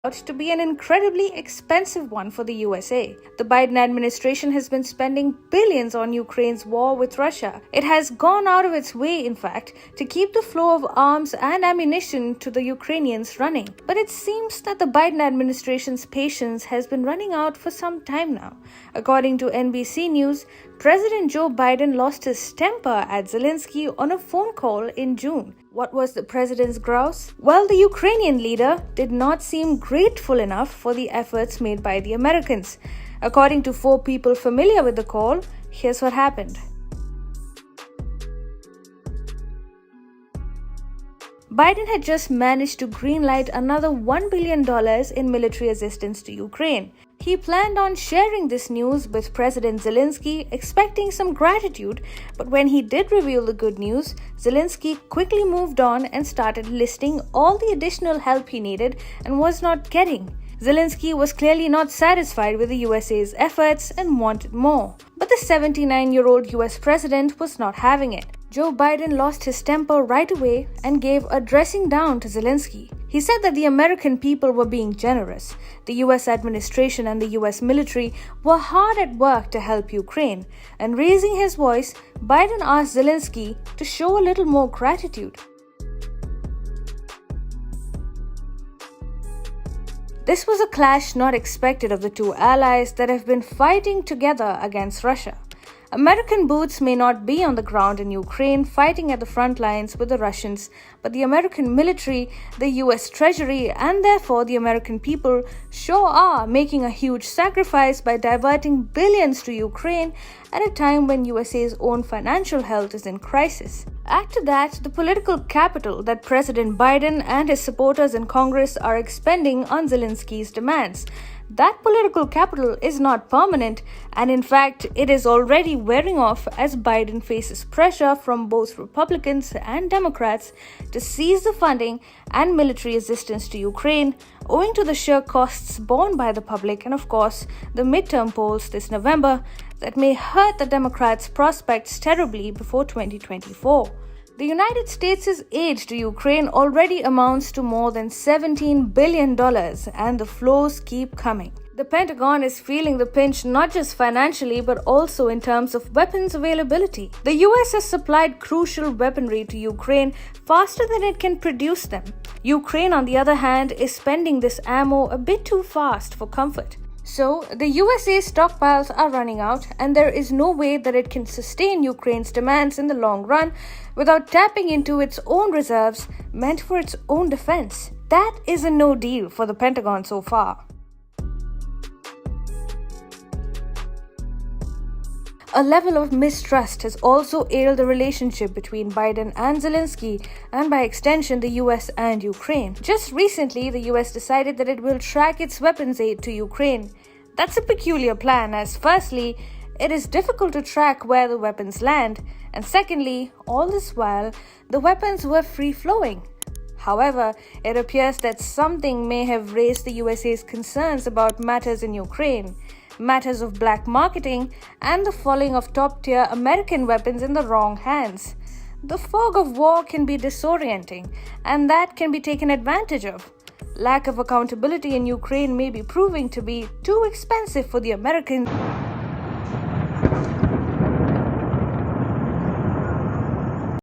out to be an incredibly expensive one for the USA. The Biden administration has been spending billions on Ukraine's war with Russia. It has gone out of its way, in fact, to keep the flow of arms and ammunition to the Ukrainians running. But it seems that the Biden administration's patience has been running out for some time now. According to NBC News, President Joe Biden lost his temper at Zelensky on a phone call in June. What was the president's grouse? Well, the Ukrainian leader did not seem grateful enough for the efforts made by the Americans. According to 4 people familiar with the call, here's what happened. Biden had just managed to greenlight another $1 billion in military assistance to Ukraine. He planned on sharing this news with President Zelensky, expecting some gratitude, but when he did reveal the good news, Zelensky quickly moved on and started listing all the additional help he needed and was not getting. Zelensky was clearly not satisfied with the USA's efforts and wanted more. But the 79-year-old US president was not having it. Joe Biden lost his temper right away and gave a dressing down to Zelensky. He said that the American people were being generous. The US administration and the US military were hard at work to help Ukraine. And raising his voice, Biden asked Zelensky to show a little more gratitude. This was a clash not expected of the two allies that have been fighting together against Russia. American boots may not be on the ground in Ukraine fighting at the front lines with the Russians, but the American military, the US Treasury, and therefore the American people sure are making a huge sacrifice by diverting billions to Ukraine at a time when USA's own financial health is in crisis. Add to that the political capital that President Biden and his supporters in Congress are expending on Zelensky's demands. That political capital is not permanent, and in fact, it is already wearing off as Biden faces pressure from both Republicans and Democrats to cease the funding and military assistance to Ukraine, owing to the sheer costs borne by the public and, of course, the midterm polls this November that may hurt the Democrats' prospects terribly before 2024. The United States' aid to Ukraine already amounts to more than $17 billion, and the flows keep coming. The Pentagon is feeling the pinch not just financially but also in terms of weapons availability. The US has supplied crucial weaponry to Ukraine faster than it can produce them. Ukraine, on the other hand, is spending this ammo a bit too fast for comfort. So, the USA's stockpiles are running out, and there is no way that it can sustain Ukraine's demands in the long run without tapping into its own reserves meant for its own defense. That is a no deal for the Pentagon so far. A level of mistrust has also ailed the relationship between Biden and Zelensky, and by extension the US and Ukraine. Just recently, the US decided that it will track its weapons aid to Ukraine. That's a peculiar plan, as firstly, it is difficult to track where the weapons land, and secondly, all this while, the weapons were free-flowing. However, it appears that something may have raised the USA's concerns about matters in Ukraine. Matters of black marketing, and the falling of top-tier American weapons in the wrong hands. The fog of war can be disorienting, and that can be taken advantage of. Lack of accountability in Ukraine may be proving to be too expensive for the Americans.